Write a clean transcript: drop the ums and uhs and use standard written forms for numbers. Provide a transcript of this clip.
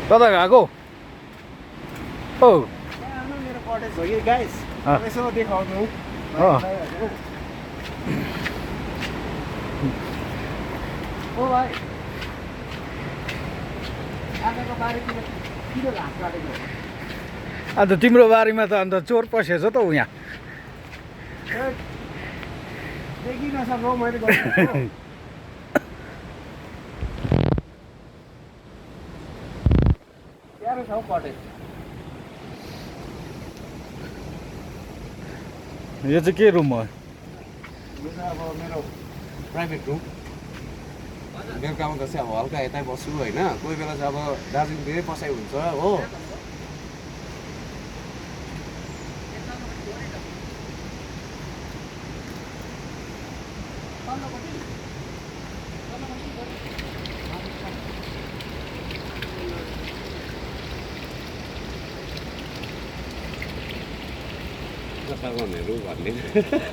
कता गएको ओ मेरो कटेज हो कि गाइस यसो देखाउनु ओ भाइ आजको बारीतिर किन घाँस काटेको अन्त तिम्रो बारीमा त अन्त चोर पसेछ त उ यहाँ देखि नसक्नु मैले गरेको छ कटेज यो चाहिँ के रुम हो यो चाहिँ अब मेरो प्राइभेट रुम बेलुकामा त चाहिँ अब हल्का यतै बस्छु होइन कोही बेला चाहिँ अब दार्जिलिङतिरै बसाइ हुन्छ हो भन्ने